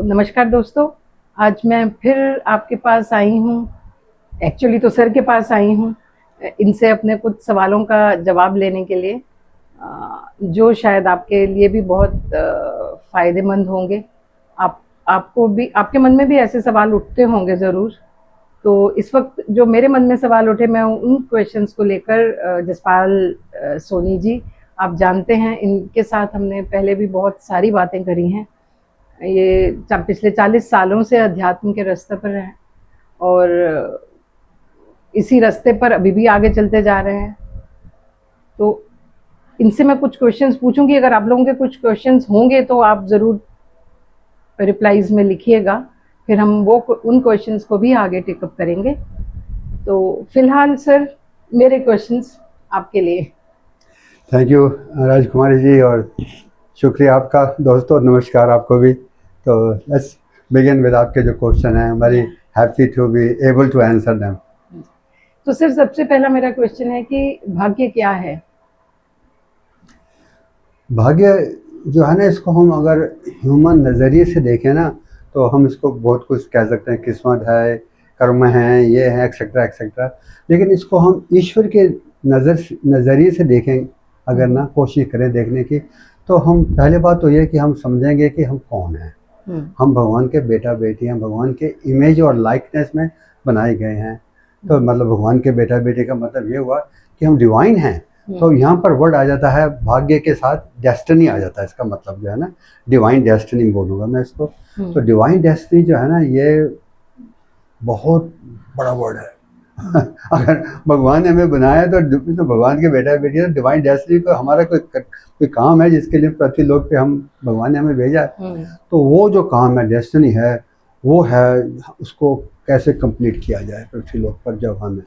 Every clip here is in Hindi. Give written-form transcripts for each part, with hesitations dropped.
नमस्कार दोस्तों, आज मैं फिर आपके पास आई हूँ। एक्चुअली तो सर के पास आई हूँ इनसे अपने कुछ सवालों का जवाब लेने के लिए, जो शायद आपके लिए भी बहुत फ़ायदेमंद होंगे। आपको भी, आपके मन में भी ऐसे सवाल उठते होंगे ज़रूर। तो इस वक्त जो मेरे मन में सवाल उठे, मैं उन क्वेश्चंस को लेकर जसपाल सोनी जी, आप जानते हैं इनके साथ हमने पहले भी बहुत सारी बातें करी हैं। ये पिछले 40 सालों से अध्यात्म के रास्ते पर हैं और इसी रास्ते पर अभी भी आगे चलते जा रहे हैं। तो इनसे मैं कुछ क्वेश्चंस पूछूंगी, अगर आप लोगों के कुछ क्वेश्चंस होंगे तो आप ज़रूर रिप्लाईज में लिखिएगा, फिर हम वो उन क्वेश्चंस को भी आगे टेकअप करेंगे। तो फिलहाल सर, मेरे क्वेश्चंस आपके लिए। थैंक यू राजकुमारी जी, और शुक्रिया आपका। दोस्तों नमस्कार आपको भी। तो लेट्स बिगिन विद आपके जो क्वेश्चन हैं। Very happy to be able to answer them. तो सर, सबसे पहला मेरा क्वेश्चन है कि भाग्य क्या है? भाग्य जो है ना, इसको हम अगर ह्यूमन नज़रिए से देखें ना, तो हम इसको बहुत कुछ कह सकते हैं। किस्मत है, कर्म है, ये है, एक्सेट्रा एक्सेट्रा। लेकिन इसको हम ईश्वर के नज़रिए से देखें अगर ना, कोशिश करें देखने की, तो हम पहले बात तो ये कि हम समझेंगे कि हम कौन हैं। हम भगवान के बेटा बेटी हैं, भगवान के इमेज और लाइकनेस में बनाए गए हैं। तो मतलब भगवान के बेटा बेटी का मतलब ये हुआ कि हम डिवाइन हैं। तो यहाँ पर वर्ड आ जाता है भाग्य के साथ डेस्टिनी आ जाता है। इसका मतलब जो है ना, डिवाइन डेस्टिनी बोलूँगा मैं इसको। तो डिवाइन डेस्टिनी जो है ना, ये बहुत बड़ा वर्ड है। अगर भगवान ने हमें बनाया तो भगवान के बेटा बेटी है। डिवाइन डेस्टिनी को हमारा कोई काम है जिसके लिए पृथ्वी लोक पे हम भगवान ने हमें भेजा है। तो वो जो काम है, डेस्टिनी है, वो है उसको कैसे कंप्लीट किया जाए पृथ्वी लोक पर जब हमें।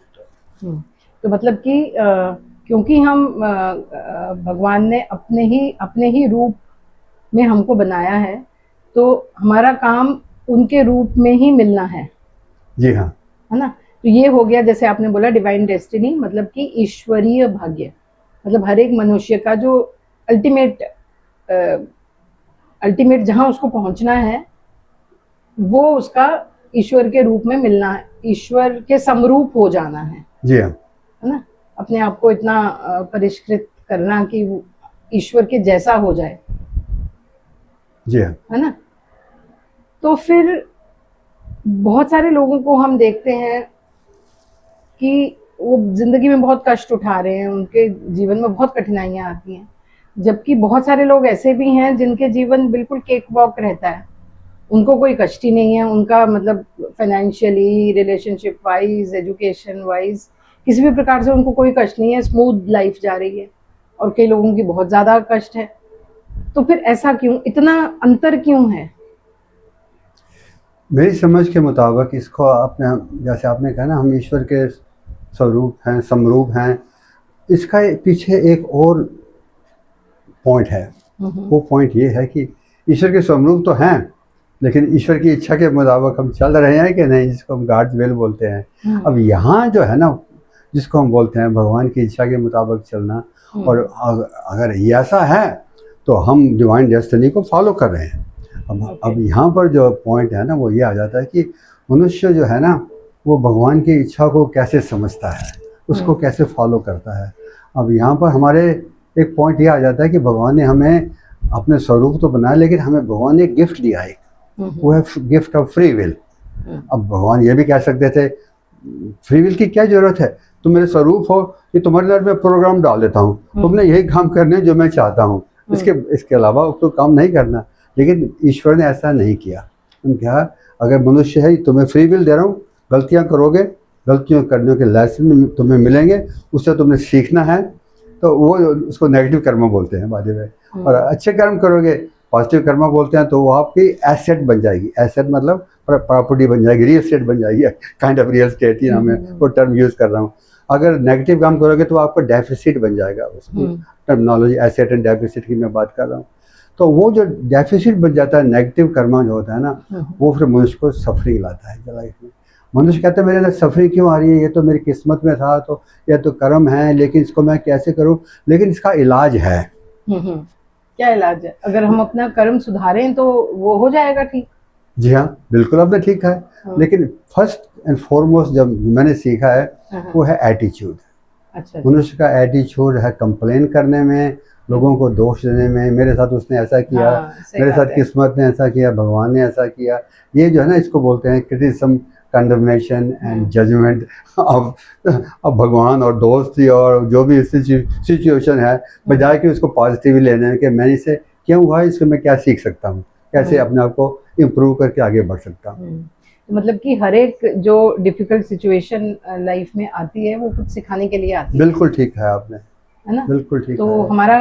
तो मतलब कि क्योंकि हम भगवान ने अपने ही रूप में हमको बनाया है, तो हमारा काम उनके रूप में ही मिलना है। जी हाँ, है ना। तो ये हो गया, जैसे आपने बोला डिवाइन डेस्टिनी, मतलब कि ईश्वरीय भाग्य। मतलब हर एक मनुष्य का जो अल्टीमेट जहां उसको पहुंचना है, वो उसका ईश्वर के रूप में मिलना है, ईश्वर के समरूप हो जाना है। जी हाँ, है ना। अपने आप को इतना परिष्कृत करना कि ईश्वर के जैसा हो जाए। जी हाँ, है ना। तो फिर बहुत सारे लोगों को हम देखते हैं कि वो जिंदगी में बहुत कष्ट उठा रहे हैं, उनके जीवन में बहुत कठिनाइयां आती हैं। जबकि बहुत सारे लोग ऐसे भी हैं जिनके जीवन बिल्कुल केक वॉक रहता है, उनको कोई कष्ट ही नहीं है। उनका मतलब financially, relationship wise, education wise, किसी भी प्रकार से उनको कोई कष्ट नहीं है, स्मूथ लाइफ जा रही है। और कई लोगों की बहुत ज़्यादा कष्ट है। तो फिर ऐसा क्यों, इतना अंतर क्यों है? मेरी समझ के मुताबिक इसको आपने, जैसे आपने कहा ना, हम ईश्वर के स्वरूप हैं, समरूप हैं। इसका पीछे एक और पॉइंट है। वो पॉइंट ये है कि ईश्वर के स्वरूप तो हैं, लेकिन ईश्वर की इच्छा के मुताबिक हम चल रहे हैं कि नहीं, जिसको हम गॉड्स विल बोलते हैं। अब यहाँ जो है ना, जिसको हम बोलते हैं भगवान की इच्छा के मुताबिक चलना, और अगर ये ऐसा है तो हम डिवाइन डेस्टिनी को फॉलो कर रहे हैं। अब यहाँ पर जो पॉइंट है ना, वो ये आ जाता है कि मनुष्य जो है ना, वो भगवान की इच्छा को कैसे समझता है, उसको कैसे फॉलो करता है। अब यहाँ पर हमारे एक पॉइंट ये आ जाता है कि भगवान ने हमें अपने स्वरूप तो बनाया, लेकिन हमें भगवान ने गिफ्ट दिया है, वो है गिफ्ट ऑफ फ्री विल। अब भगवान ये भी कह सकते थे, फ्री विल की क्या जरूरत है, तुम मेरे स्वरूप हो, कि तुम्हारे अंदर मैं प्रोग्राम डाल देता हूँ, तुमने यही काम करने जो मैं चाहता हूँ, इसके अलावा तो काम नहीं करना। लेकिन ईश्वर ने ऐसा नहीं किया। उन्होंने कहा अगर मनुष्य है, तुम्हें फ्री विल दे रहा हूँ, गलतियाँ करोगे, गलतियाँ करने के लेसन तुम्हें मिलेंगे, उससे तुमने सीखना है। तो वो उसको नेगेटिव कर्म बोलते हैं बाद में। और अच्छे कर्म करोगे, पॉजिटिव कर्म बोलते हैं, तो वो आपकी एसेट बन जाएगी। एसेट मतलब प्रॉपर्टी बन जाएगी, रियल एस्टेट बन जाएगी, काइंड ऑफ रियल एस्टेट ही मैं वो टर्म यूज़ कर रहा हूँ। अगर नेगेटिव काम करोगे तो आपका डेफिसिट बन जाएगा। उसकी टर्मिनोलॉजी एसेट एंड डेफिसिट की मैं बात कर रहा हूँ। तो वो जो डेफिसिट बन जाता है, नेगेटिव कर्म जो होता है ना, वो फिर मनुष्य को सफरिंग लाता है लाइफ में। मनुष्य कहते हैं मेरे अंदर सफरिंग क्यों आ रही है, ये तो मेरी किस्मत में था, तो यह तो कर्म है, लेकिन इसको मैं कैसे करूं। लेकिन इसका इलाज है। क्या इलाज है? अगर हम अपना कर्म सुधारें तो वो हो जाएगा ठीक। जी हाँ, बिल्कुल आपने ठीक कहा है। हाँ। लेकिन फर्स्ट एंड फॉरमोस्ट जब मैंने सीखा है हाँ, वो है एटीट्यूड। अच्छा। मनुष्य का एटीट्यूड है कंप्लेन करने में, लोगों को दोष देने में, मेरे साथ उसने ऐसा किया, हाँ, सही मेरे बात साथ है। किस्मत ने ऐसा किया, भगवान ने ऐसा किया। ये जो है ना, इसको बोलते हैं क्रिटिसिज्म, कंडमनेशन एंड जजमेंट। अब भगवान और दोस्ती और जो भी सिचुएशन है, बजाय कि उसको पॉजिटिवली लेने में कि मैंने इसे क्यों हुआ, इसको मैं क्या सीख सकता हूँ, कैसे अपने आप को इम्प्रूव करके आगे बढ़ सकता हूँ। तो मतलब कि हर एक जो डिफिकल्ट सिचुएशन लाइफ में आती है वो कुछ सिखाने के लिए आती बिल्कुल ठीक है आपने, है ना? बिल्कुल ठीक तो है। हमारा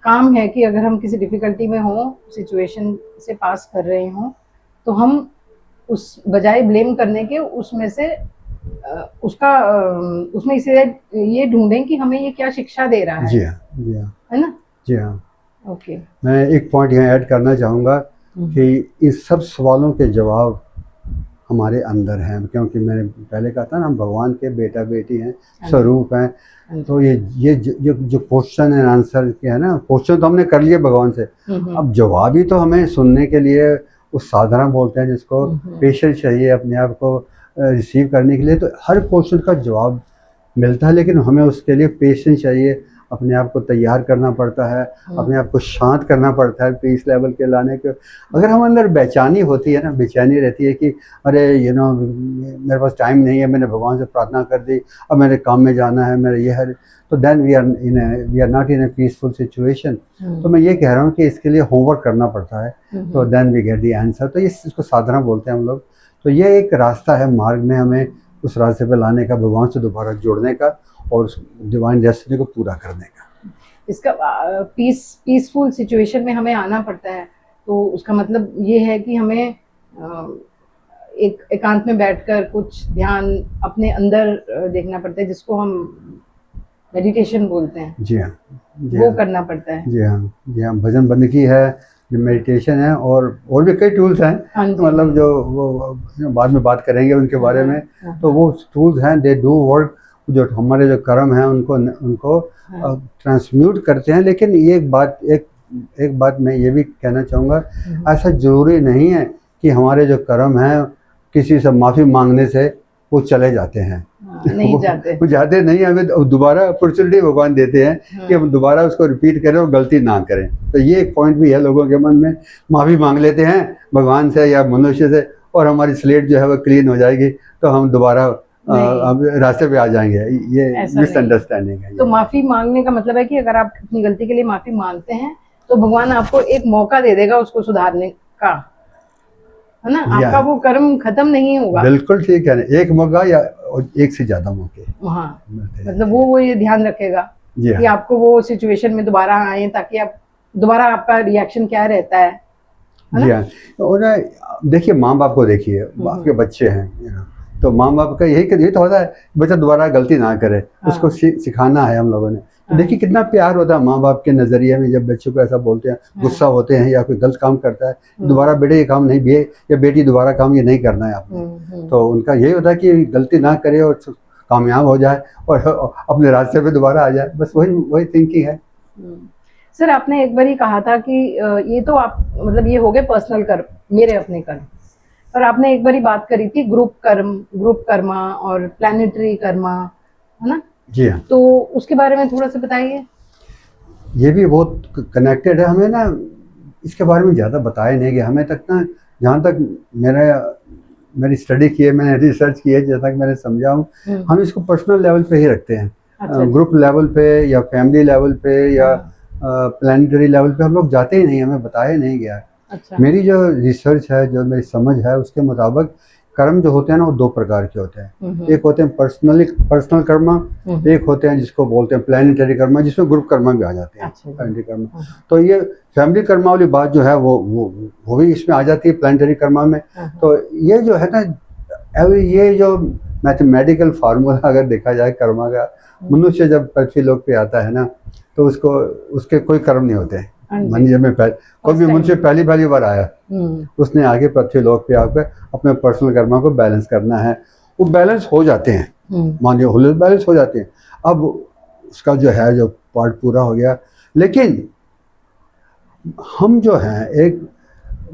काम है कि अगर हम किसी डिफिकल्टी में हो, सिचुएशन से पास कर रहे हों, तो हम उस बजाय ब्लेम करने के उसमें से उसमें इसे ये ढूंढें कि हमें ये क्या शिक्षा दे रहा जी हाँ, जी हाँ, है ना? जी हाँ। ओके। मैं एक पॉइंट यहाँ ऐड करना चाहूँगा कि इन सब सवालों के जवाब हमारे अंदर हैं, क्योंकि मैंने पहले कहा था ना, हम भगवान के बेटा बेटी हैं, स्वरूप हैं। तो ये जो क्वेश्चन एंड आंसर के है ना, क्वेश्चन तो हमने कर लिए भगवान से, अब जवाब ही तो हमें सुनने के लिए उस साधना बोलते हैं जिसको, पेशेंस चाहिए अपने आप को रिसीव करने के लिए। तो हर क्वेश्चन का जवाब मिलता है, लेकिन हमें उसके लिए पेशेंस चाहिए, अपने आप को तैयार करना पड़ता है, अपने आप को शांत करना पड़ता है पीस लेवल के लाने के। अगर हम अंदर बेचैनी होती है ना, बेचैनी रहती है कि अरे मेरे पास टाइम नहीं है, मैंने भगवान से प्रार्थना कर दी, अब मेरे काम में जाना है, मेरा ये है, तो then we are not in a peaceful situation. तो मैं ये कह रहा हूँ कि इसके लिए होमवर्क करना पड़ता है, तो then we get the answer. तो इसको साधना बोलते हैं हम लोग। तो ये एक रास्ता है मार्ग में हमें उस रास्ते पे लाने का, भगवान से दोबारा जोड़ने का और उस डिवाइन डेस्टिनी को पूरा करने का। इसका पीसफुल सिचुएशन में हमें आना पड़ता है, तो उसका मतलब ये है कि हमें एक एकांत में बैठकर कुछ ध्यान अपने अंदर देखना पड़ता है, जिसको हम मेडिटेशन बोलते हैं। जी हाँ, वो करना पड़ता है। जी हाँ, जी हाँ। भजन बंदगी है, जो मेडिटेशन है, और भी कई टूल्स हैं, मतलब जो वो बाद में बात करेंगे उनके बारे में। तो वो टूल्स हैं, दे डू वर्क, जो हमारे जो कर्म हैं उनको ट्रांसम्यूट करते हैं। लेकिन ये एक बात मैं ये भी कहना चाहूँगा, ऐसा ज़रूरी नहीं है कि हमारे जो कर्म हैं किसी से माफ़ी मांगने से वो चले जाते हैं। नहीं जाते, वो जाते नहीं, हमें दोबारा अपॉर्चुनिटी भगवान देते हैं कि हम दोबारा उसको रिपीट करें और गलती ना करें। तो ये एक पॉइंट भी है लोगों के मन में, माफ़ी मांग लेते हैं भगवान से या मनुष्य से और हमारी स्लेट जो है वो क्लीन हो जाएगी, तो हम दोबारा रास्ते पे आ जाएंगे। ये मिसअंडरस्टैंडिंग है। तो माफ़ी मांगने का मतलब है कि अगर आप अपनी गलती के लिए माफ़ी मांगते हैं तो भगवान आपको एक मौका दे देगा उसको सुधारने का, है ना? आपका वो कर्म खत्म नहीं होगा। बिल्कुल ठीक है, एक मौका या एक से ज्यादा मौके। हाँ, मतलब वो ये ध्यान रखेगा कि आपको वो सिचुएशन में दोबारा आए, ताकि आप दोबारा आपका रिएक्शन क्या रहता है। जी हाँ। और देखिए, माँ बाप को देखिए, आपके बच्चे हैं, तो माँ बाप का यही तो होता है, बच्चा दोबारा गलती ना करे, उसको सिखाना है हम लोगों ने। तो देखिए कितना प्यार होता है माँ बाप के नज़रिए में, जब बच्चों को ऐसा बोलते हैं, गुस्सा होते हैं या कोई गलत काम करता है, दोबारा बेटे ये काम नहीं, या बेटी दोबारा काम ये नहीं करना है आपने। तो उनका यही होता है कि गलती ना करे और कामयाब हो जाए और अपने रास्ते पे दोबारा आ जाए, बस वही थिंकिंग है। सर, आपने एक बार ही कहा था कि ये तो आप मतलब ये हो गए पर्सनल कर्म, मेरे अपने कर्म, पर आपने एक बार ही बात करी थी ग्रुप कर्मा और प्लानिटरी कर्मा, है ना? जी हाँ। तो उसके बारे में थोड़ा सा बताइए। ये भी बहुत कनेक्टेड है, हमें ना इसके बारे में ज़्यादा बताया नहीं गया हमें तक ना, जहाँ तक मेरी स्टडी की है, मैंने रिसर्च की है, जहाँ तक मैंने समझा हूँ, हम इसको पर्सनल लेवल पे ही रखते हैं। ग्रुप लेवल पे या फैमिली लेवल पे या प्लानिटरी लेवल पे हम लोग जाते ही नहीं, हमें बताया नहीं गया। अच्छा। मेरी जो रिसर्च है, जो मेरी समझ है, उसके मुताबिक कर्म जो होते हैं ना, वो दो प्रकार के होते हैं। एक होते हैं पर्सनल कर्मा, एक होते हैं जिसको बोलते हैं प्लानिटरी कर्मा, जिसमें ग्रुप कर्मा भी आ जाते हैं। प्लानिटरी कर्मा, तो ये फैमिली कर्मा वाली बात जो है वो भी इसमें आ जाती है प्लानिटरी कर्मा में। तो ये जो है ना, ये जो मैथमेटिकल फार्मूला अगर देखा जाए कर्मा का, मनुष्य जब पृथ्वी लोक पे आता है ना, तो उसके कोई कर्म नहीं होते हैं। मंदिर में कोई भी मनुष्य पहली बार आया, उसने आगे पृथ्वी लोक पे आकर अपने पर्सनल कर्मा को बैलेंस करना है, वो बैलेंस हो जाते हैं, मानिए होल बैलेंस हो जाते हैं। अब उसका जो है जो पार्ट पूरा हो गया, लेकिन हम जो हैं एक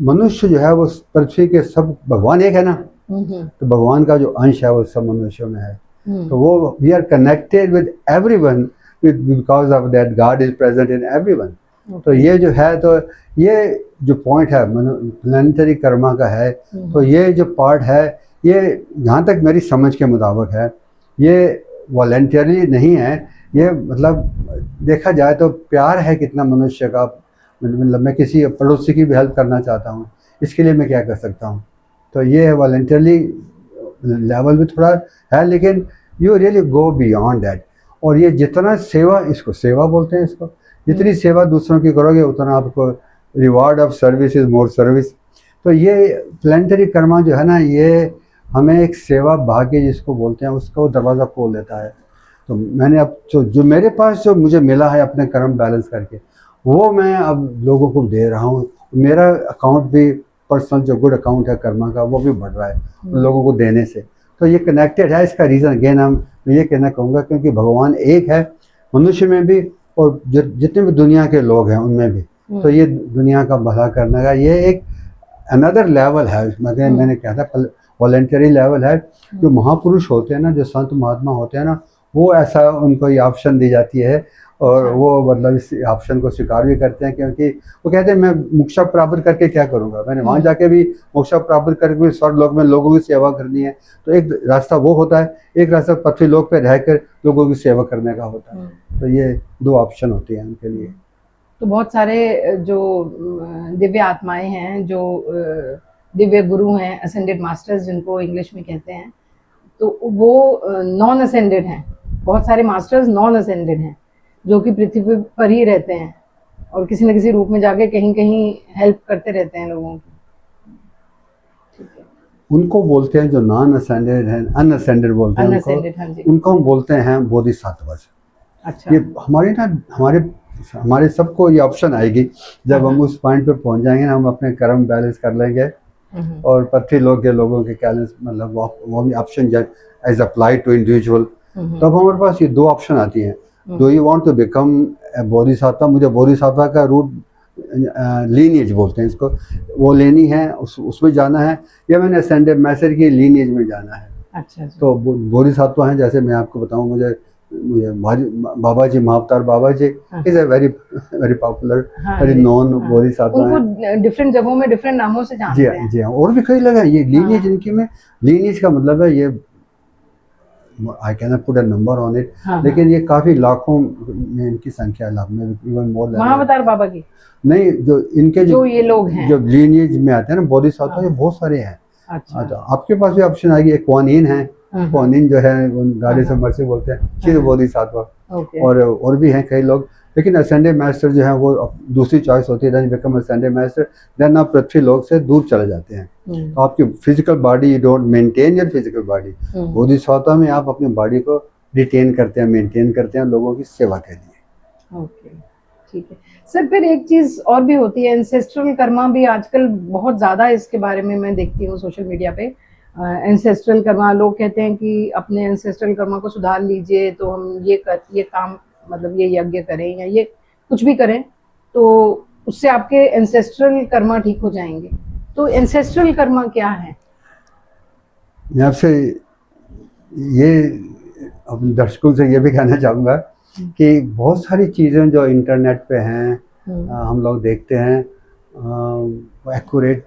मनुष्य जो है वो पृथ्वी के सब, भगवान एक है ना, तो भगवान का जो अंश है वो सब मनुष्यों में है। तो वो we are connected with everyone because of that God is present in everyone. तो ये जो है, तो ये जो पॉइंट है प्लानिटरी कर्मा का है, तो ये जो पार्ट है, ये जहाँ तक मेरी समझ के मुताबिक है, ये वॉलंटियरली नहीं है। ये मतलब देखा जाए तो प्यार है कितना मनुष्य का, मतलब मैं किसी पड़ोसी की भी हेल्प करना चाहता हूँ, इसके लिए मैं क्या कर सकता हूँ। तो ये वॉलंटियरली लेवल भी थोड़ा है, लेकिन you really go beyond that. और ये जितना सेवा, इसको सेवा बोलते हैं, इसको जितनी सेवा दूसरों की करोगे उतना आपको reward of service is more service. तो ये प्लानिटरी कर्मा जो है ना, ये हमें एक सेवा भाग्य जिसको बोलते हैं उसका वो दरवाज़ा खोल देता है। तो मैंने अब जो मेरे पास जो मुझे मिला है अपने कर्म बैलेंस करके, वो मैं अब लोगों को दे रहा हूँ। मेरा अकाउंट भी पर्सनल जो गुड अकाउंट है कर्मा का, वो भी बढ़ रहा है लोगों को देने से। तो ये कनेक्टेड है। इसका रीज़न अगेन मैं ये कहना कहूँगा क्योंकि भगवान एक है मनुष्य में भी और जितने भी दुनिया के लोग हैं उनमें भी। तो ये दुनिया का भला करने का ये एक अनदर लेवल है। मतलब मैंने कहा था वॉलंटरी लेवल है। जो महापुरुष होते हैं ना, जो संत महात्मा होते हैं ना, वो ऐसा उनको ये ऑप्शन दी जाती है और वो मतलब इस ऑप्शन को स्वीकार भी करते हैं, क्योंकि वो कहते हैं मैं मोक्ष प्राप्त करके क्या करूँगा, मैंने वहाँ जाके भी मोक्ष प्राप्त करके भी स्वर्ग लोक में लोगों की सेवा करनी है। तो एक रास्ता वो होता है, एक रास्ता पृथ्वी लोक पे रहकर लोगों की सेवा करने का होता है। तो ये दो ऑप्शन होती हैं उनके लिए। तो बहुत सारे जो दिव्य आत्माएं हैं, जो दिव्य गुरु हैं, असेंडेड मास्टर्स जिनको इंग्लिश में कहते हैं, तो वो नॉन असेंडेड हैं। बहुत सारे मास्टर्स नॉन असेंडेड हैं जो कि पृथ्वी पर ही रहते हैं और किसी न किसी रूप में जाके कहीं कहीं हेल्प करते रहते हैं लोगों की। उनको बोलते हैं जो नॉन असेंडेड हैं, अनअसेंडेड बोलते हैं उनको। उनको हम बोलते हैं बोधिसत्व। अच्छा। ये हमारे सबको ये ऑप्शन आएगी जब हम उस पॉइंट पे पहुंच जाएंगे ना, हम अपने कर्म बैलेंस कर लेंगे और पृथ्वी लोक के लोगों के कैलेंस मतलब वो भी option as apply to individual, तब हमारे पास ये दो ऑप्शन आती हैं। Do you want to become a bodhisattva, मुझे बोधिसत्व का रूट लीनिएज बोलते हैं इसको, वो लेनी है, उसमें जाना है, या मैंने असेंडेड मैसेज की लीनिएज में जाना है। अच्छा। तो बोधिसत्व हैं, जैसे मैं आपको बताऊं, मुझे Baba ji, Mahavatar Baba ji is a very popular, very known Bodhisattva हैं। उनको डिफरेंट जगहों में डिफरेंट नामों से जानते हैं। जी हाँ, और भी कई लोग हैं। ये लीनिएज इनकी में, लीनिएज का मतलब है ये I can not put a number on it, लेकिन ये काफी लाखों में इनकी संख्या, लाख में इवन मोर। महाअवतार बाबा की नहीं, जो इनके जो ये लोग हैं जो लीनिएज में आते हैं ना बोधिसत्व, ये बहुत सारे हैं। अच्छा। तो आपके पास भी ऑप्शन आएगी। एक क्वानिन है, क्वानिन जो है गाड़ी से मर्सी बोलते हैं, चिर बोधिसत्व, और भी हैं कई लोग। लेकिन असेंडेड मास्टर जो है वो दूसरी चॉइस होती है, then become ascended master, then आप पृथ्वी लोक से दूर चले जाते हैं। तो आपकी physical body, you don't maintain your physical body. Bodhisattva में आप अपनी बॉडी को रिटेन करते हैं, मेंटेन करते हैं लोगों की सेवा के लिए। ओके, ठीक है सर। फिर एक चीज और भी होती है, एंसेस्ट्रल कर्मा भी आजकल बहुत ज्यादा इसके बारे में मैं देखती हूँ सोशल मीडिया पे। एंसेस्ट्रल कर्मा, लोग कहते हैं कि अपने एंसेस्ट्रल कर्मा को सुधार लीजिए तो हम ये काम मतलब ये यज्ञ करें या ये कुछ भी करें तो उससे आपके एंसेस्ट्रल कर्मा ठीक हो जाएंगे। तो एंसेस्ट्रल कर्मा क्या है? मैं आपसे ये अपने दर्शकों से ये भी कहना चाहूँगा कि बहुत सारी चीज़ें जो इंटरनेट पे हैं, हम लोग देखते हैं, वो एक्यूरेट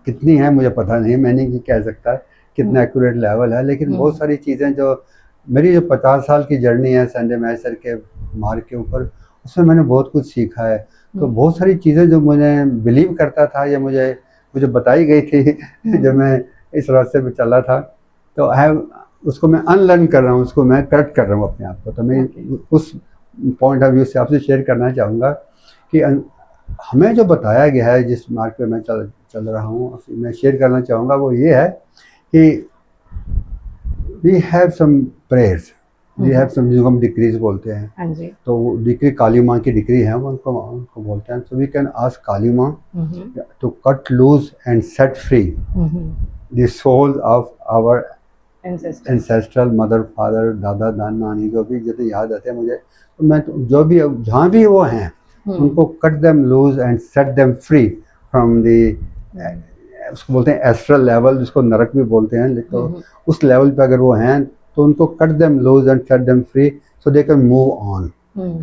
कितनी है मुझे पता नहीं, मैं नहीं कह सकता कितना एक्यूरेट लेवल है, लेकिन बहुत सारी चीज़ें जो मेरी जो 50 साल की जर्नी है संडे मैस्टर के मार्ग के ऊपर, उसमें मैंने बहुत कुछ सीखा है। तो बहुत सारी चीज़ें जो मुझे बिलीव करता था या मुझे बताई गई थी जब मैं इस रास्ते पे चल रहा था, तो उसको मैं अनलर्न कर रहा हूँ, उसको मैं करेक्ट कर रहा हूँ अपने आप को। तो मैं उस पॉइंट ऑफ व्यू से आपसे शेयर करना चाहूँगा कि हमें जो बताया गया है, जिस मार्ग पे मैं चल रहा हूँ, मैं शेयर करना चाहूँगा वो ये है कि we have some prayers, we have some, जिसको हम डिक्रीज बोलते हैं। तो वो डिक्री काली माँ की डिक्री है, उनको बोलते हैं। So we can ask Kali Maa to cut loose and set free the soul of our ancestral mother, father, dada, nani, जो भी जितने याद आते हैं मुझे, तो मैं जो भी जहाँ भी वो हैं उनको cut them loose and set them free from the, उसको बोलते हैं एस्ट्रल लेवल, जिसको नरक भी बोलते हैं, तो उस लेवल पे अगर वो हैं तो उनको cut them loose and set them free so they can move on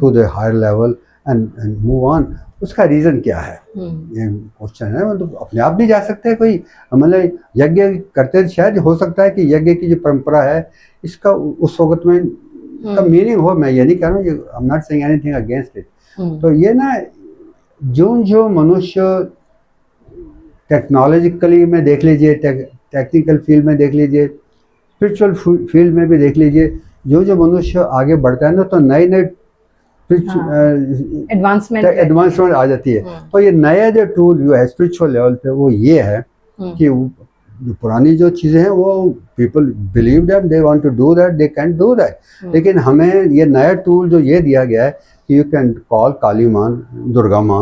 to the higher level and move on. उसका रीज़न क्या है, ये क्वेश्चन है। मतलब अपने आप नहीं जा सकते कोई, मतलब यज्ञ करते, शायद हो सकता है कि यज्ञ की जो परंपरा है इसका उस वक्त में का मीनिंग हो, मैं ये नहीं कह रहा हूँ, I am not saying anything against it. तो ये ना जो मनुष्य टेक्नोलॉजिकली में देख लीजिए, टेक्निकल फील्ड में देख लीजिए, स्पिरिचुअल फील्ड में भी देख लीजिए, जो मनुष्य आगे बढ़ता है ना तो नए एडवांसमेंट आ जाती है। तो ये नया जो टूल जो है स्पिरिचुअल लेवल पे वो ये है कि जो पुरानी जो चीज़ें हैं वो people believe that they want to do that, they can do that, लेकिन हमें ये नया टूल जो ये दिया गया है कि यू कैन कॉल काली माँ, दुर्गा माँ,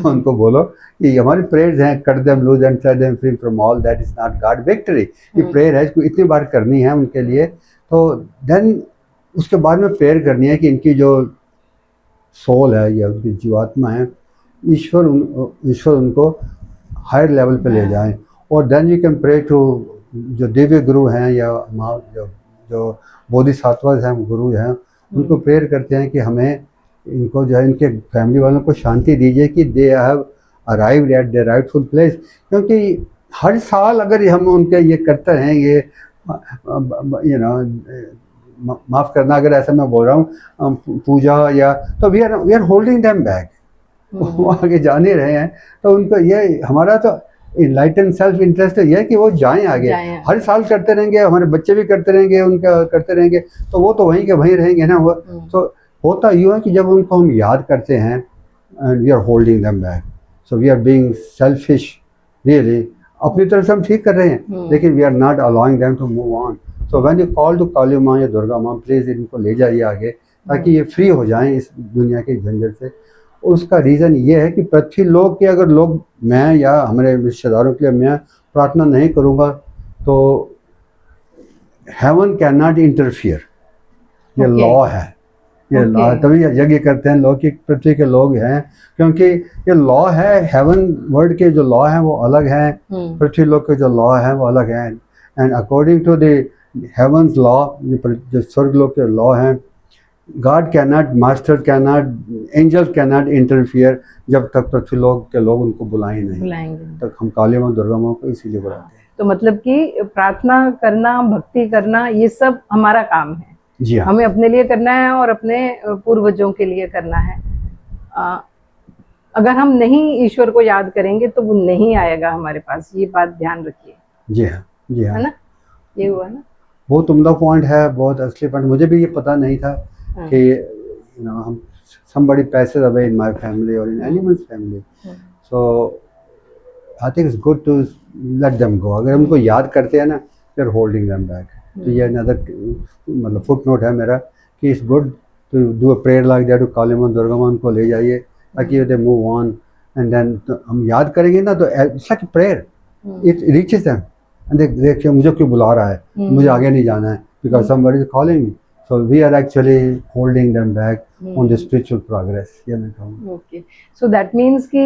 उनको बोलो कि हमारी प्रेयर्स हैं, cut them loose and set them free from all that is not God victory. ये प्रेयर है, इसको इतनी बार करनी है उनके लिए। तो देन उसके बाद में प्रेयर करनी है कि इनकी जो सोल है या उनकी जीवात्मा है, ईश्वर उनको हायर लेवल पे ले जाएं। और then you can pray to जो दिव्य गुरु हैं या जो बोधिसत्वज हैं, गुरु हैं, उनको प्रेयर करते हैं कि हमें इनको जो है इनके फैमिली वालों को शांति दीजिए कि they have arrived at the rightful place. क्योंकि हर साल अगर हम उनके ये करते हैं, ये यू नो माफ़ करना अगर ऐसा मैं बोल रहा हूँ पूजा या, तो we are holding them back, वो आगे जा नहीं रहे हैं। तो उनको ये हमारा तो इनलाइटन सेल्फ इंटरेस्ट है ये कि वो जाएं आगे। हर साल करते रहेंगे, हमारे बच्चे भी करते रहेंगे, उनका करते रहेंगे, तो वो तो वहीं के वहीं रहेंगे ना। वो तो होता यूँ है कि जब उनको हम याद करते हैं and we are holding them back, so we are being selfish really. अपनी तरफ से हम ठीक कर रहे हैं लेकिन we are not allowing them to move on. So when you call to Kali Maa या दुर्गा माँ, प्लीज़ इनको ले जाइए आगे ताकि ये फ्री हो जाएं इस दुनिया के झंझट से। उसका रीज़न ये है कि पृथ्वी लोक के अगर लोग, मैं या हमारे रिश्तेदारों के लिए मैं प्रार्थना नहीं करूँगा तो हेवन कैन नॉट इंटरफियर, ये लॉ है, ये लॉ। तभी यज्ञ करते हैं लोग कि पृथ्वी के लोग हैं, क्योंकि ये लॉ है। हेवन वर्ल्ड के जो लॉ हैं वो अलग हैं, पृथ्वी लोग के जो लॉ हैं वो अलग हैं। And according to the heavens law, जो स्वर्ग लोग के लॉ हैं, God cannot, master cannot, angels cannot interfere जब तक पृथ्वी लोग के लोग उनको बुलाएं नहीं, तक हम काली माँ दुर्गा माँ को इसीलिए बुलाते हैं। तो मतलब कि प्रार्थना करना, भक्ति करना, ये सब हमारा काम है। जी हाँ, हमें अपने लिए करना है और अपने पूर्वजों के लिए करना है। अगर हम नहीं ईश्वर को याद करेंगे तो वो नहीं आएगा हमारे पास, ये बात ध्यान रखिए। जी हाँ, जी हाँ, है ना, ये हुआ ना, बहुत उम्दा पॉइंट है, बहुत असली पॉइंट। मुझे भी ये पता नहीं था कि यू नो हम somebody passes away in my family or in anyone's family, so I think it's good to let them go. अगर हम उनको याद करते हैं ना, we are holding them back. तो ये another मतलब footnote है मेरा कि it's good to do a prayer like that to काली माँ दुर्गा माँ, उनको ले जाइए ताकि they move on and then हम याद करेंगे ना तो it's like a prayer, it reaches them and they मुझे क्यों बुला रहा है, मुझे आगे नहीं जाना है, because somebody is calling me. So we are actually holding them back on the spiritual progress. ये मैं कहूँगा। Okay, so that means कि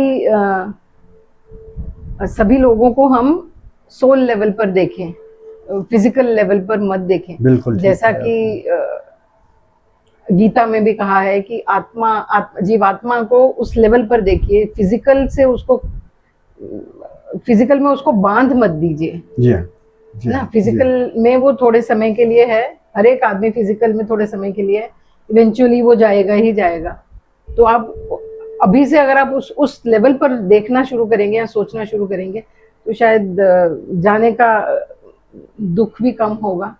सभी लोगों को हम सोल लेवल पर देखें, फिजिकल लेवल पर मत देखें। बिल्कुल, जैसा कि गीता में भी कहा है कि जीवात्मा को उस लेवल पर देखिए, फिजिकल से उसको, फिजिकल में उसको बांध मत दीजिए। जी हाँ, ना, फिजिकल में वो थोड़े समय के लिए है, हर एक आदमी फिजिकल में थोड़े समय के लिए, इवेंचुअली वो जाएगा ही जाएगा। तो आप अभी से अगर आप उस लेवल पर देखना शुरू करेंगे या सोचना शुरू करेंगे तो शायद जाने का दुख भी कम होगा,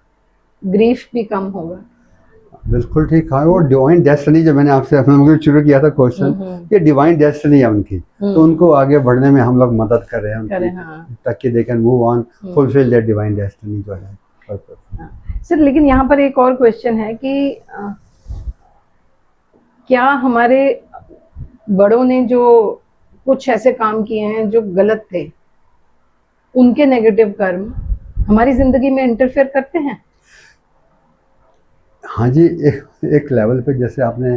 ग्रीफ भी कम होगा। बिल्कुल ठीक है। वो डिवाइन डेस्टिनी जो मैंने आपसे शुरू किया था क्वेश्चन, ये डिवाइन डेस्टिनी है उनकी, तो उनको आगे बढ़ने में हम लोग मदद कर रहे हैं ताकि दे can move on, fulfil there divine destiny जो है। सर, लेकिन यहाँ पर एक और क्वेश्चन है कि क्या हमारे बड़ों ने जो कुछ ऐसे काम किए हैं जो गलत थे, उनके नेगेटिव कर्म हमारी जिंदगी में इंटरफेयर करते हैं? हाँ जी, एक लेवल पे जैसे आपने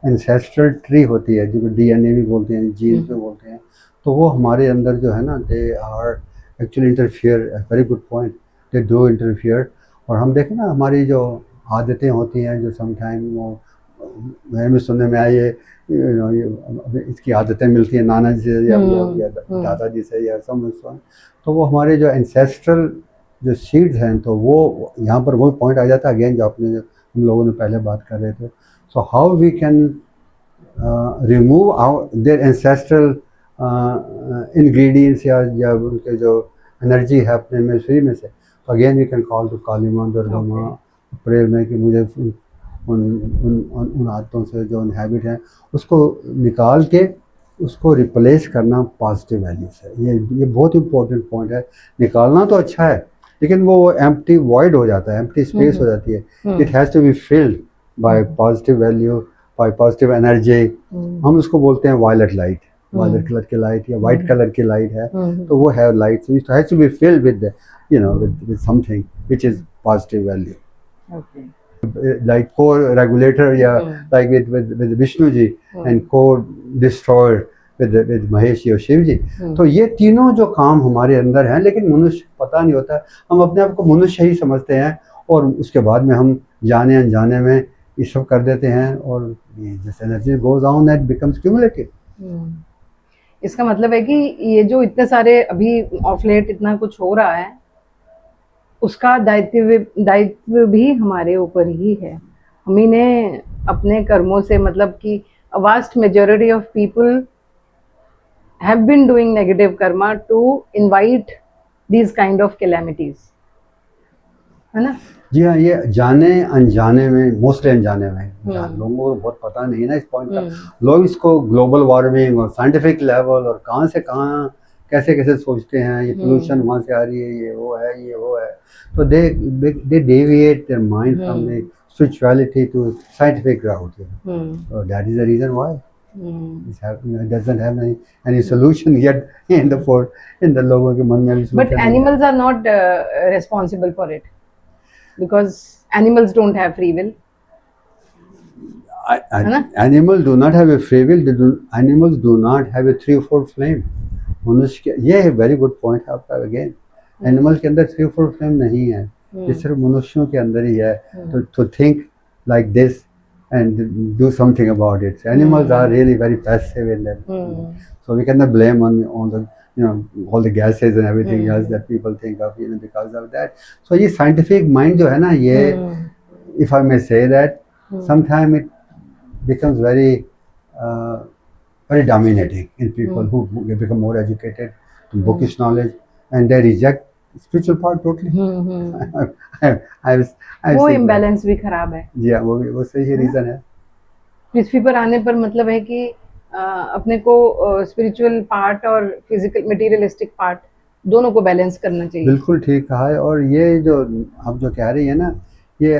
एंसेस्ट्रल ट्री होती है जिसको DNA भी बोलते हैं, जीन्स भी बोलते हैं, तो वो हमारे अंदर जो है ना, they are actually interfere, very good point, they do interfere. और हम देखें ना, हमारी जो आदतें होती हैं जो समटाइम वो मेरे में सुनने में आई है, इसकी आदतें मिलती हैं नाना जी से या दादाजी से या सम, तो वो हमारे जो एंसेस्ट्रल जो सीड्स हैं, तो वो यहाँ पर वो पॉइंट आ जाता है अगेन जो आपने हम लोगों ने पहले बात कर रहे थे। So how we can remove their ancestral ingredients या उनके जो एनर्जी है अपने में शरीर में से, तो again we can call to Kali Maa, Durga माँ, प्रेयर में कि मुझे उन आदतों से जो हैबिट हैं उसको निकाल के उसको रिप्लेस करना पॉजिटिव वैल्यू से। ये बहुत इंपॉर्टेंट पॉइंट है। निकालना तो अच्छा है, लेकिन वो एम्प्टी वॉइड हो जाता है, एम्प्टी स्पेस हो जाती है। It has to be filled by positive value, by positive energy. हम उसको बोलते हैं वायलेट लाइट, वायलेट कलर की लाइट या वाइट कलर की लाइट है, तो वो है light, so it has to be filled with with something which is positive value. Okay. Like core regulator, like with Vishnu ji, and core destroyer with Mahesh ji और शिव जी। तो ये तीनों जो काम हमारे अंदर हैं, लेकिन मनुष्य पता नहीं होता, हम अपने आप को मनुष्य ही समझते हैं और उसके बाद में हम जाने अनजाने में ये सब कर देते हैं, और this energy goes on that becomes cumulative. इसका मतलब है कि ये जो इतने सारे अभी ऑफ लेट इतना कुछ हो रहा है, उसका दायित्व भी हमारे ऊपर ही है। हम ही ने अपने कर्मों से, मतलब कि a vast majority of people have been doing negative karma to invite these kind of calamities, है ना? जी हाँ, ये जाने अनजाने में, मोस्टली अनजाने में, लोगों को बहुत पता नहीं ना इस पॉइंट का। लोग इसको ग्लोबल वार्मिंग और साइंटिफिक लेवल और कहाँ से कहाँ कैसे कैसे सोचते हैं, ये पोल्यूशन वहाँ से आ रही है, ये वो है, ये वो है, तो they deviate their mind from the spirituality to scientific route. So that is the reason why it doesn't have any solution yet in the लोगों के मन में भी But animals are not responsible for it, because animals don't have free will. Animals do not have a free will. Animals do not have a 3-4 flame. मनुष्य के, ये है वेरी गुड पॉइंट है आपका अगेन। एनिमल के अंदर 3-4 फ्लेम नहीं है, ये सिर्फ मनुष्यों के अंदर ही है। तो think like this and do something about it. So animals are really very passive in them. So we cannot blame on the all the gases and everything else that people think of because of that. So ये scientific mind जो है ना, ये if I may say that, sometimes it becomes very very dominating in people who become more educated to bookish knowledge, and they reject spiritual part totally. वो इम्बैलेंस भी खराब है। जी हाँ, वो सही ही रीजन है। पृथ्वी पर आने पर मतलब है कि अपने को स्पिरिचुअल पार्ट और फिजिकल मटेरियलिस्टिक पार्ट दोनों को बैलेंस करना चाहिए। बिल्कुल ठीक कहा है। और ये जो आप जो कह रही है ना, ये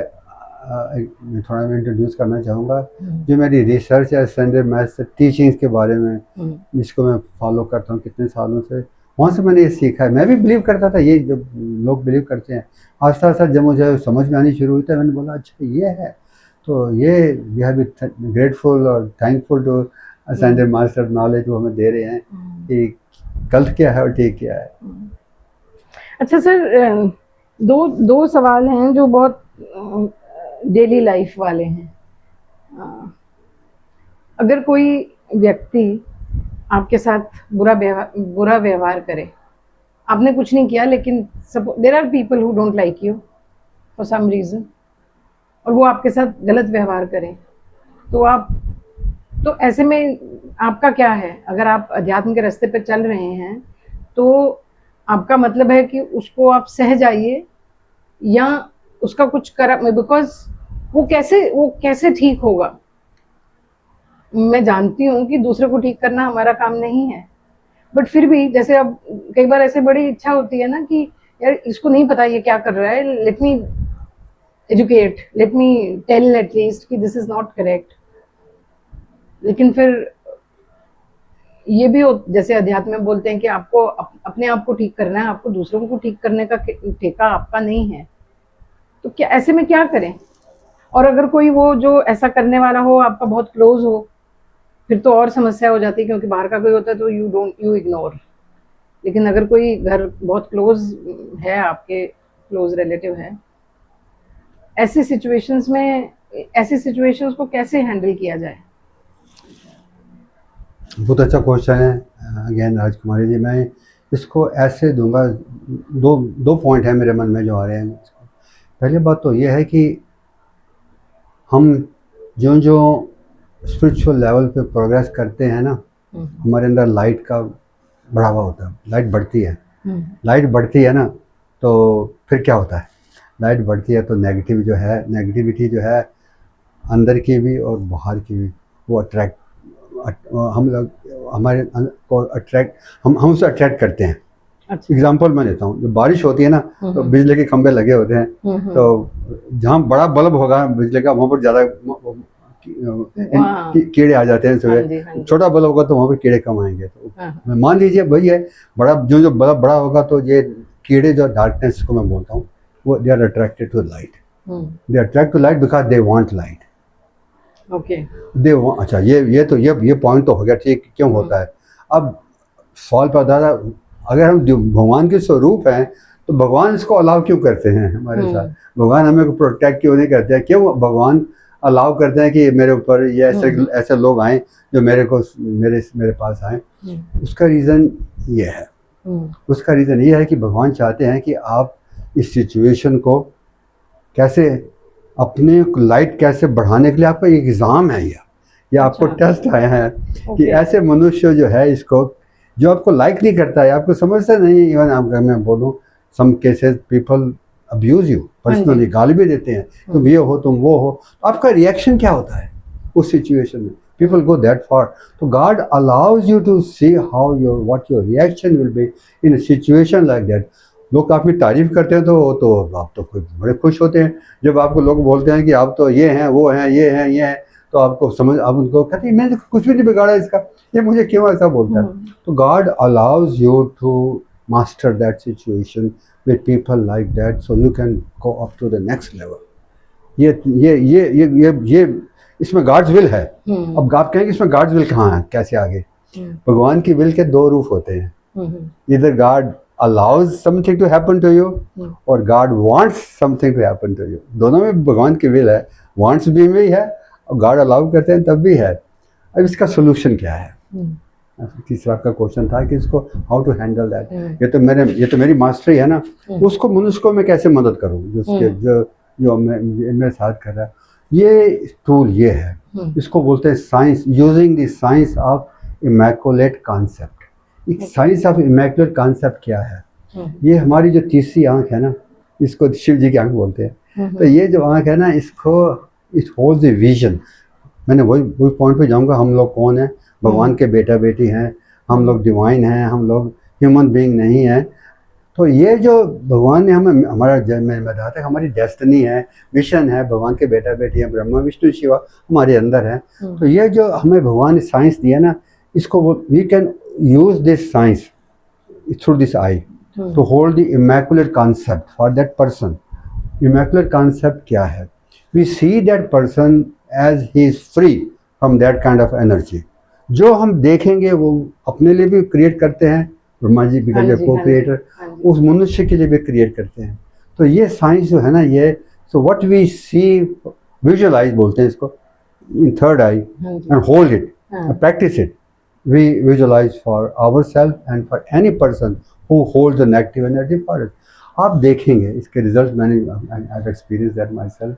मैं थोड़ा मैं इंट्रोड्यूस करना चाहूँगा। जो मेरी रिसर्च है स्टैंडर्ड मैथ्स टीचिंग्स के बारे में, जिसको मैं फॉलो करता हूँ कितने सालों से, वहाँ से मैंने ये सीखा है। मैं भी बिलीव करता था, ये जब लोग बिलीव करते हैं, आस्ता आस्ता जब मुझे समझ में आनी शुरू हुई तो मैंने बोला अच्छा ये है। तो ये वी हैव बी ग्रेटफुल और thankful to ascended master knowledge वो हमें दे रहे हैं कि गलत क्या है और ठीक क्या है। अच्छा सर, दो सवाल हैं जो बहुत डेली लाइफ वाले हैं। अगर कोई व्यक्ति आपके साथ बुरा व्यवहार करे, आपने कुछ नहीं किया, लेकिन there are people who don't like you for some reason, और वो आपके साथ गलत व्यवहार करें, तो ऐसे में आपका क्या है? अगर आप अध्यात्म के रास्ते पर चल रहे हैं तो आपका मतलब है कि उसको आप सह जाइए या उसका कुछ कर, बिकॉज वो कैसे ठीक होगा? मैं जानती हूँ कि दूसरे को ठीक करना हमारा काम नहीं है, बट फिर भी जैसे अब कई बार ऐसे बड़ी इच्छा होती है ना कि यार इसको नहीं पता ये क्या कर रहा है, let me educate, let me tell at least कि दिस इज नॉट करेक्ट। लेकिन फिर ये भी जैसे अध्यात्म में बोलते हैं कि आपको अपने आप को ठीक करना है, आपको दूसरों को ठीक करने का ठेका आपका नहीं है। तो क्या ऐसे में क्या करें? और अगर कोई वो जो ऐसा करने वाला हो आपका बहुत क्लोज हो, फिर तो और समस्या हो जाती है, क्योंकि बाहर का कोई होता है तो यू इग्नोर। लेकिन अगर कोई घर बहुत क्लोज है, आपके क्लोज रिलेटिव है, ऐसी सिचुएशंस में, ऐसी सिचुएशंस को कैसे हैंडल किया जाए? बहुत अच्छा क्वेश्चन है अगेन राजकुमारी जी। मैं इसको ऐसे दूंगा, दो दो पॉइंट है मेरे मन में जो आ रहे हैं। पहली बात तो ये है कि हम जो जो स्पिरिचुअल लेवल पे प्रोग्रेस करते हैं ना, हमारे अंदर लाइट का बढ़ावा होता है, लाइट बढ़ती है। लाइट बढ़ती है ना, तो फिर क्या होता है, लाइट बढ़ती है तो नेगेटिविटी जो है अंदर की भी और बाहर की भी, वो हम लोग हमारे को अट्रैक्ट, हम उसे अट्रैक्ट करते हैं। अच्छा। एग्जाम्पल मैं देता हूँ, जब बारिश होती है ना तो बिजली के खंभे लगे होते हैं, तो जहाँ बड़ा बल्ब होगा बिजली का वहाँ पर ज़्यादा कीड़े आ जाते हैं सुबह। छोटा बल्ब होगा तो वहाँ पर कीड़े कम आएंगे। तो मान लीजिए वही है, बड़ा जो बल्ब बड़ा होगा तो ये कीड़े जो डार्कनेस को मैं बोलता हूँ, वो they are attracted to light. They attract to light because they want light. Okay. अच्छा, ये पॉइंट तो हो गया, ठीक, क्यों होता है। अब सवाल पैदा था, अगर हम भगवान के स्वरूप हैं तो भगवान इसको अलाउ क्यों करते हैं हमारे साथ? भगवान हमें प्रोटेक्ट क्यों नहीं करते हैं? क्यों भगवान अलाउ करते हैं कि मेरे ऊपर ये ऐसे लोग आए जो मेरे पास आए? उसका रीज़न ये है, उसका रीज़न ये है कि भगवान चाहते हैं कि आप इस सिचुएशन को कैसे, अपने लाइट कैसे बढ़ाने के लिए आपका एग्ज़ाम है ये आपको टेस्ट आया है कि ऐसे मनुष्य जो है इसको, जो आपको लाइक नहीं करता है, आपको समझता नहीं। इवन अगर मैं बोलूँ, some cases people abuse you personally, गाली भी देते हैं, तुम ये हो, तुम वो हो, तो आपका रिएक्शन क्या होता है उस सिचुएशन में? People go that for. तो God allows you to see how what your reaction will be in a situation like that. लोग आपकी तारीफ करते हैं तो आप तो खुद बड़े खुश होते हैं। जब आपको लोग बोलते हैं कि आप तो ये हैं, वो हैं, ये हैं, ये हैं, तो आपको समझ, आप उनको कहते हैं मैंने कुछ भी नहीं बिगाड़ा इसका, ये मुझे क्यों ऐसा बोलता है? तो God allows you to master that situation with people like that, so you can go up to the next level. ये इसमें गॉड्स विल है। अब आप कहेंगे इसमें गॉड्स विल कहाँ है, कैसे आगे? भगवान की विल के दो रूप होते हैं, इधर God allows something to happen to you और God wants something to happen to you। दोनों में भगवान की विल है, wants भी है और God अलाउ करते हैं तब भी है। अब इसका सोल्यूशन क्या है? तीसरा आपका क्वेश्चन था कि इसको हाउ टू हैंडल दैट। ये तो मेरी मास्टरी है ना, उसको मनुष्य को मैं कैसे मदद करूँ जो मेरे साथ कर रहा है। ये टूल ये है, इसको बोलते हैं science, using the science of immaculate concept. Science of immaculate concept क्या है? ये हमारी जो तीसरी आंख है ना, इसको शिव जी की आंख बोलते हैं। तो ये जो आंख है ना, इसको इट होल्ड्स द विजन। मैंने वही पॉइंट पे जाऊंगा, हम लोग कौन है? भगवान के बेटा बेटी हैं, हम लोग डिवाइन हैं, हम लोग ह्यूमन बीइंग नहीं है। तो ये जो भगवान ने हमें, हमारा जन्म बताया था, हमारी डेस्टिनी है, मिशन है, भगवान के बेटा बेटी हैं, ब्रह्मा विष्णु शिवा हमारे अंदर है। तो ये जो हमें भगवान ने साइंस दिया ना, इसको we can use this science through this eye to hold the immaculate concept for that person। Immaculate concept क्या है? We see that person as he is free from that kind of energy। जो हम देखेंगे वो अपने लिए भी क्रिएट करते हैं, ब्रह्मा जी बिकॉज ये को क्रिएटर, उस मनुष्य के लिए भी क्रिएट करते हैं। तो ये साइंस जो है ना, ये so what we see, visualize बोलते हैं इसको, in third eye, and hold it, practise it. We visualize for ourselves and for any person who holds the negative energy for us। आप देखेंगे इसके रिजल्ट, मैंने I've experienced that myself।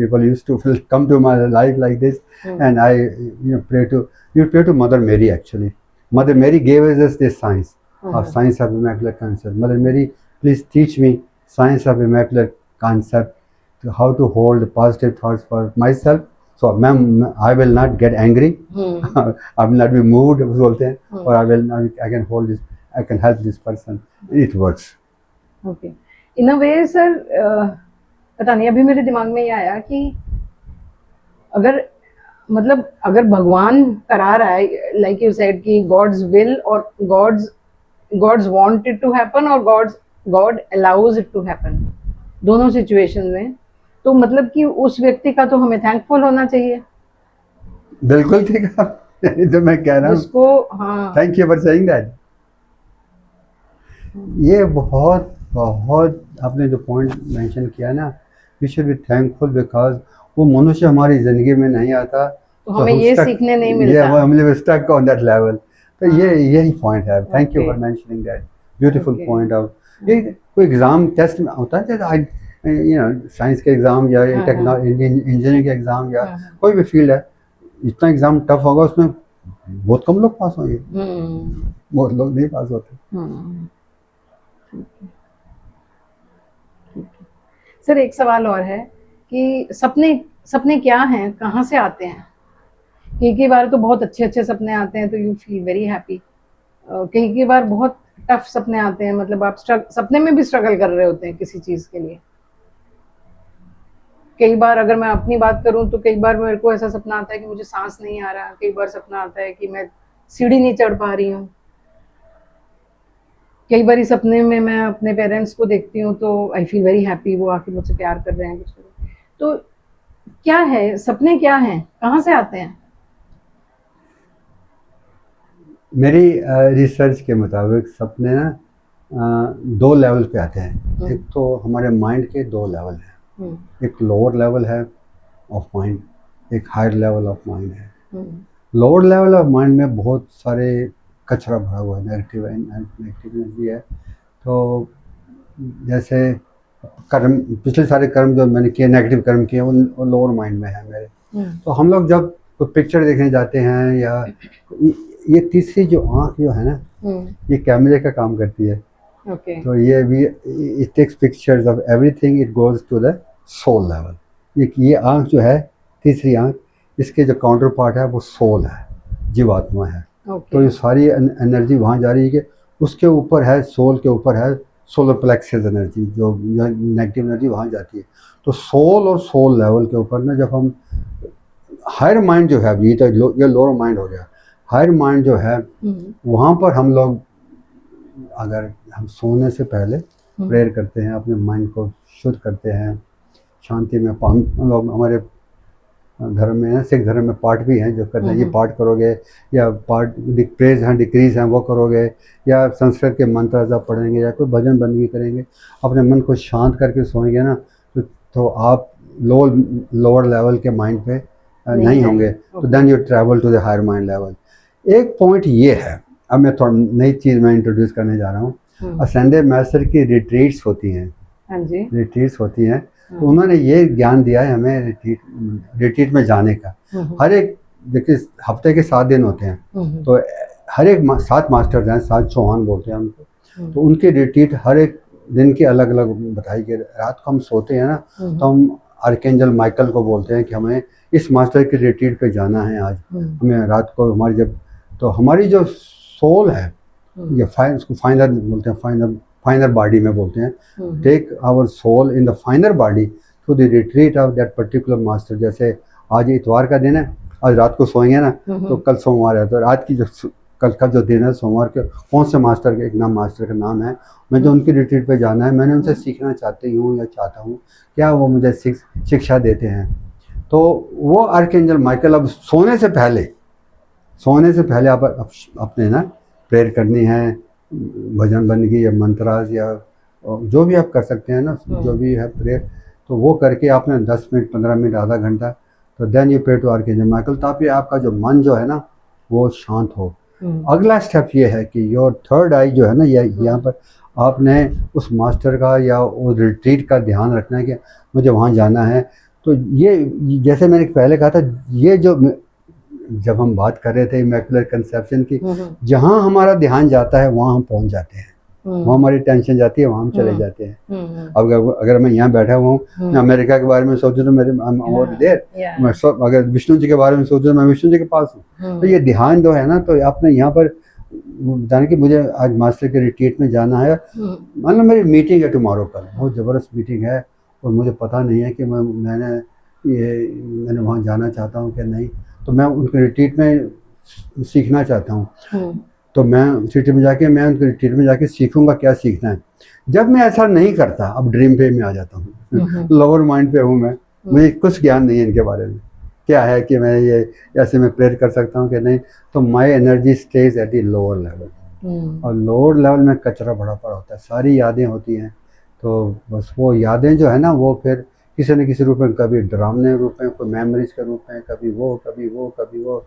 People used to come to my life like this, and I pray to Mother Mary actually। Mother Mary gave us this science of science of immaculate concept। Mother Mary, please teach me science of immaculate concept, how to hold positive thoughts for myself। So ma'am, I will not get angry, I will not be moved बोलते हैं, और I can hold this, I can help this person। It works। Okay, in a way sir, पता नहीं, अभी मेरे दिमाग में ये आया कि अगर भगवान करा रहा है, like you said कि God's will और God's want it to happen और God allows it to happen, दोनों सिचुएशन में, तो मतलब कि उस व्यक्ति का तो हमें थैंकफुल होना चाहिए। बिल्कुल ठीक है। यही तो मैं कह रहा हूँ। उसको, हाँ। Thank you for saying that. ये बहुत बहुत आपने जो पॉइंट मेंशन किया ना, we should be thankful because वो मनुष्य हमारी ज़िंदगी में नहीं आता तो तो हमें हम ये स्टक, सीखने नहीं ये मिलता। हम live stuck on that level. तो ये हाँ। यही पॉइंट है। Thank you okay. For mentioning that beautiful okay. Point of. ये कोई एग्ज़ाम टेस्ट में होता है जैसे यू नो साइंस के एग्ज़ाम या हाँ, हाँ। टेक्नोलॉजी इंजीनियरिंग के एग्ज़ाम या हाँ, हाँ। कोई भी फील्ड है, इतना एग्ज़ाम टफ होगा उसमें बहुत कम लोग पास होंगे, हम्म। बहुत लोग नहीं पास होते। हम्म। ठीक है, ठीक है। सर एक सवाल और है कि सपने सपने क्या हैं, कहाँ से आते हैं? कई बार तो बहुत अच्छे अच्छे सपने आते हैं तो यू फील वेरी हैप्पी। कई बार बहुत टफ सपने आते हैं, मतलब आप सपने में भी स्ट्रगल कर रहे होते हैं किसी चीज के लिए। कई बार अगर मैं अपनी बात करूं तो कई बार मेरे को ऐसा सपना आता है कि मुझे सांस नहीं आ रहा, कई बार सपना आता है कि मैं सीढ़ी नहीं चढ़ पा रही हूँ। कई बार सपने में मैं अपने पेरेंट्स को देखती हूँ तो आई फील वेरी हैप्पी, वो आके मुझसे प्यार कर रहे हैं कुछ कर रहे हैं। तो क्या है सपने, क्या हैं, कहाँ से आते हैं? मेरी रिसर्च के मुताबिक सपने ना दो लेवल पे आते हैं। एक तो हमारे माइंड के दो लेवल हैं, एक लोअर लेवल है ऑफ माइंड, एक हायर लेवल ऑफ माइंड है। लोअर लेवल ऑफ माइंड में बहुत सारे कचरा भरा हुआ है, नेगेटिव एनर्जी है। तो जैसे कर्म, पिछले सारे कर्म जो मैंने किए, नेगेटिव कर्म किए, वो लोअर माइंड में है मेरे। तो हम लोग जब कोई पिक्चर देखने जाते हैं या ये तीसरी जो आँख जो है ना, ये कैमरे का काम करती है। ओके। तो ये भी it takes pictures of everything, it goes to the soul level. ये आँख जो है, तीसरी आँख, इसके जो काउंटर पार्ट है वो सोल है, जीवात्मा है। तो ये सारी एनर्जी वहाँ जा रही है कि उसके ऊपर है, सोल के ऊपर है सोलर प्लेक्सस एनर्जी, जो नेगेटिव एनर्जी वहाँ जाती है। तो सोल और सोल लेवल के ऊपर ना जब हम हायर माइंड जो है, ये तो ये लोअर माइंड हो गया, हायर माइंड जो है वहाँ पर हम लोग अगर हम सोने से पहले प्रेयर करते हैं, अपने माइंड को शुद्ध करते हैं, शांति में हम लोग, हमारे धर्म में, सिख धर्म में पाठ भी हैं जो करते हैं, ये पाठ करोगे या पाठ प्रेज हैं, डिक्रीज हैं वो करोगे, या संस्कृत के मंत्र जब पढ़ेंगे या कोई भजन बंदगी करेंगे, अपने मन को शांत करके सोएंगे ना, तो आप लोअर लेवल के माइंड पे नहीं होंगे। तो then you travel to the higher mind level. एक पॉइंट ये है, अब मैं थोड़ा नई चीज़ मैं इंट्रोड्यूस करने जा रहा हूँ। असंडे मास्टर की रिट्रीट्स होती हैं। हाँ जी, रिट्रीट्स होती हैं। तो उन्होंने ये ज्ञान दिया है हमें रिट्रीट में जाने का। हर एक, देखिए हफ्ते के 7 दिन होते हैं, तो हर एक 7 मास्टर्स हैं, 7 चौहान बोलते हैं उनको। तो उनकी रिट्रीट हर एक दिन की अलग अलग बताई गई। रात को हम सोते हैं ना, तो हम आर्कएंजल माइकल को बोलते हैं कि हमें इस मास्टर की रिट्रीट पे जाना है आज। हमें रात को हमारी जब, तो हमारी जो सोल है, ये उसको फाइनल बोलते हैं, फाइनल बॉडी में बोलते हैं, take our soul in the final body to the retreat of that particular master. जैसे आज इतवार का दिन है, आज रात को सोएंगे ना, तो कल सोमवार है, तो रात की जो कल का जो दिन है सोमवार के, कौन से मास्टर के, एक नाम मास्टर का नाम है, मैं जो उनकी रिट्रीट पे जाना है, मैंने उनसे सीखना चाहती हूँ या चाहता हूँ, क्या वो मुझे शिक्षा देते हैं। तो वो आर्कएंजल माइकल, अब सोने से पहले आप अपने ना प्रेयर करनी है, भजन बंदगी या मंत्रास या जो भी आप कर सकते हैं ना, जो भी है प्रेयर, तो वो करके आपने 10 मिनट 15 मिनट आधा घंटा, तो then you pray to archangel Michael, ताकि आपका जो मन जो है ना वो शांत हो। अगला स्टेप ये है कि योर थर्ड आई जो है ना, यहाँ पर आपने उस मास्टर का या उस रिट्रीट का ध्यान रखना है कि मुझे वहाँ जाना है। तो ये जैसे मैंने पहले कहा था, ये जो जब हम बात कर रहे थे इमैकुलर कंसेप्शन की, जहाँ हमारा ध्यान जाता है वहाँ हम पहुँच जाते हैं, वहाँ हमारी टेंशन जाती है, वहाँ हम चले जाते हैं। अब अगर मैं यहाँ बैठा हुआ हूँ, अमेरिका के बारे में सोचूं तो मेरे मैं अगर विष्णु जी के बारे में सोचूं तो मैं विष्णु जी के पास हूँ। तो ये ध्यान जो है ना, तो आपने यहाँ पर जाने कि मुझे आज मास्टर के रिट्रीट में जाना है, मान लो मेरी मीटिंग है टुमारो, कल बहुत ज़बरदस्त मीटिंग है और मुझे पता नहीं है कि मैंने वहाँ जाना चाहता हूँ कि नहीं, तो मैं उनके रिट्रीट में सीखना चाहता हूँ। तो मैं उनके रिट्रीट में जाके सीखूंगा क्या सीखना है। जब मैं ऐसा नहीं करता, अब ड्रीम पे में आ जाता हूँ, लोअर माइंड पे हूँ मैं, मुझे कुछ ज्ञान नहीं है इनके बारे में, क्या है कि मैं ये ऐसे में प्रेयर कर सकता हूँ कि नहीं, तो my energy stage at the lower level. और लोअर लेवल में कचरा बड़ा पड़ा होता है, सारी यादें होती हैं। तो बस वो यादें जो है ना, वो फिर किसी न किसी रूप में, कभी डरावने रूप में, कोई मेमोरीज के रूप में, कभी वो कभी वो कभी वो।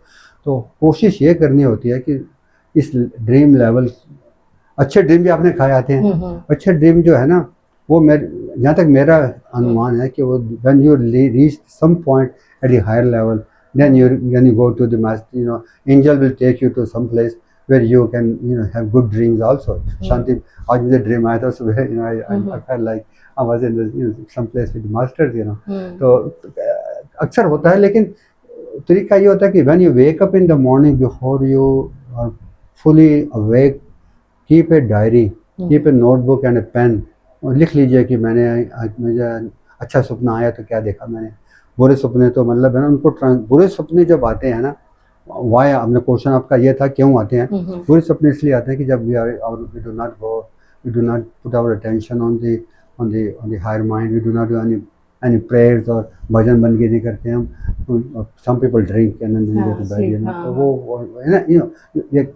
तो कोशिश ये करनी होती है कि इस ड्रीम लेवल, अच्छे ड्रीम भी आपने खाए आते हैं। अच्छे ड्रीम जो है ना, वो मेरे, जहाँ तक मेरा अनुमान है कि वो when you reach some point at the higher level, then you go to the master, angel will take you to some place where you can have good dreams also. Shanti, आज मुझे ड्रीम आया था सुबह, I felt like I was in some place with masters. तो अक्सर होता है, लेकिन तरीका ये होता है कि when you wake up in the morning, before you are fully awake, keep a diary, keep a notebook and a pen, और लिख लीजिए कि मैंने आज मुझे अच्छा सपना आया तो क्या देखा मैंने। बुरे सपने तो मतलब है ना, उनको बुरे सपने जब आते हैं ना, वाई, हमने क्वेश्चन आपका ये था क्यों आते हैं। बुरे सपने इसलिए आते हैं कि जब we do not go, we do not put our attention on the higher mind, we do not do any prayers, और भजन बंदगी नहीं करते हम। Some people drink and then go to bed, तो वो है ना,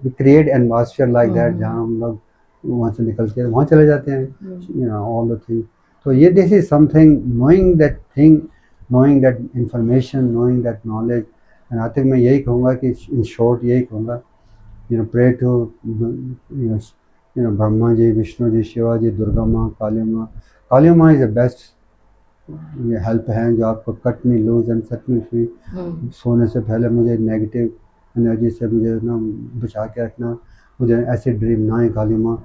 क्रिएट एटमॉस्फेयर लाइक दैट, जहाँ हम लोग वहाँ से निकल के वहाँ चले जाते हैं, ऑल द थिंग। तो ये this is something, knowing that thing, knowing that information, knowing that knowledge. And I think मैं यही कहूँगा कि इन शॉर्ट यही कहूँगा, pray to Brahma ji, Vishnu ji, Shiva ji, Durga Maa, Kali Maa. Kali Maa is the best ये हेल्प है, जो आपको cut me loose and set me free. सोने से पहले मुझे नेगेटिव एनर्जी से मुझे ना बचा के रखना, मुझे ऐसे ड्रीम ना आए काली माँ।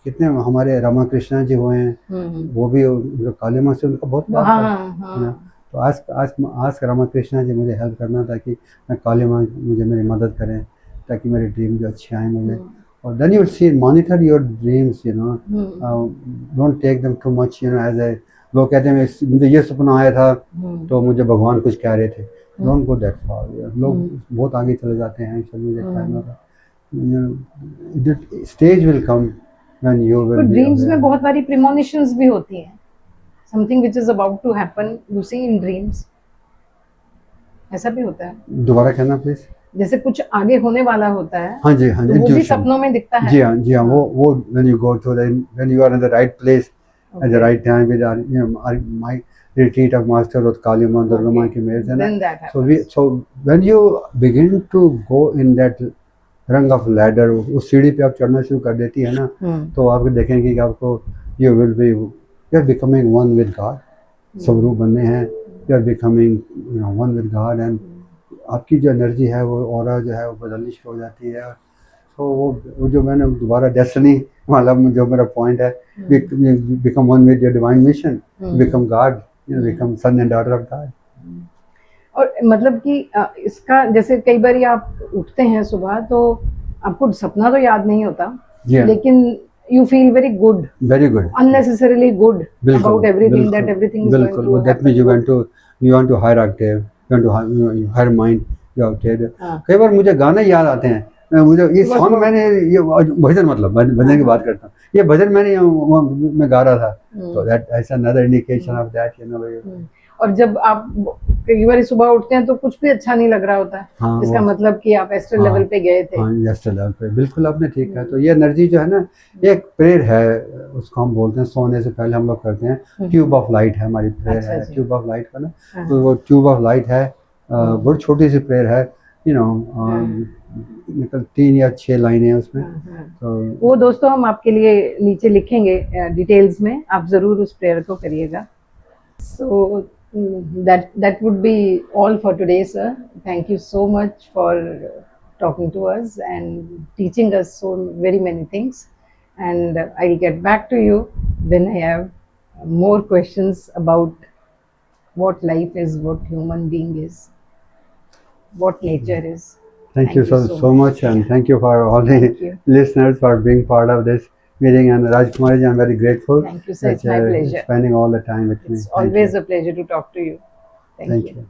कितने हमारे रामा कृष्णा जी हुए हैं, वो भी काली माँ से उनका बहुत प्यार था ना। तो आज रामा कृष्णा जी मुझे हेल्प करना, ताकि मैं काली माँ मुझे मेरी मदद करें, ताकि मेरे ड्रीम जो अच्छे आए मुझे। और then you will see, monitor your dreams, don't take them too much, as a, लोग कहते हैं मुझे ये सपना आया था तो मुझे भगवान कुछ कह रहे थे। डोंट गो दैट फार, लोग बहुत आगे चले जाते हैं, मुझे टाइम लगा। Stage will come when you will be. Dreams में बहुत सारी प्रीमोनिशंस भी होती हैं, something which is about to happen, you see in dreams, ऐसा भी होता है? दोबारा कहना प्लीज। जैसे कुछ आगे होने वाला होता है, हाँ जी, हाँ जी, तो वो भी सपनों में दिखता है। जी हाँ, जी हाँ, वो when you go to the, when you are in the right place at the right time with my retreat of master with Kali Ma, Durga Ma की मेहर से ना, so when you begin to go in that rung of ladder, उस सीढ़ी पे आप चढ़ना शुरू कर देती है ना, तो आप देखेंगे कि आपको you will be, you are becoming one with God, स्वरूप बनने हैं, you are becoming one with God, and आपकी जो एनर्जी है, वो ऑरा जो है, वो बदलनी शुरू हो जाती है। तो वो जो मैंने दोबारा डेस्टिनी वाला जो मेरा पॉइंट है, become one with your divine mission, become God, become son and daughter of God. और मतलब कि इसका जैसे कई बार आप उठते हैं सुबह, तो आपको सपना तो याद नहीं होता, लेकिन you feel very good, unnecessarily good about everything, that everything is going to, that means you want to higher octave, you want to higher mind, you octave। कई बार मुझे गाने याद आते हैं, मुझे ये सॉन्ग मैंने ये भजन, मतलब भजन की बात करता हूँ, ये भजन मैंने मैं गा रहा था, तो that is another indication of that, और जब आप कई बार सुबह उठते हैं तो कुछ भी अच्छा नहीं लग रहा होता है, हाँ, इसका मतलब कि आप एस्ट्रल लेवल पे गए थे। हाँ, एस्ट्रल लेवल पे, बिल्कुल आपने ठीक कहा। तो ये एनर्जी जो है ना, एक प्रेयर है, उसको हम बोलते हैं, सोने से पहले हम लोग करते हैं, ट्यूब ऑफ लाइट है हमारी प्रेयर, है ट्यूब ऑफ लाइट का ना, तो वो ट्यूब ऑफ लाइट है, बहुत छोटी सी प्रेयर है, 3 या 6 लाइनें हैं उसमें। तो वो दोस्तों हम आपके लिए नीचे लिखेंगे डिटेल्स में, आप जरूर उस प्रेयर को करिएगा। So that would be all for today, sir. Thank you so much for talking to us and teaching us so very many things. And I'll get back to you when I have more questions about what life is, what human being is, what nature is. Thank you so much, and thank you for all the listeners for being part of this meeting. And Rajkumari ji, I'm very grateful. Thank you, sir. It's my pleasure. Spending all the time with me. It's always a pleasure to talk to you. Thank you.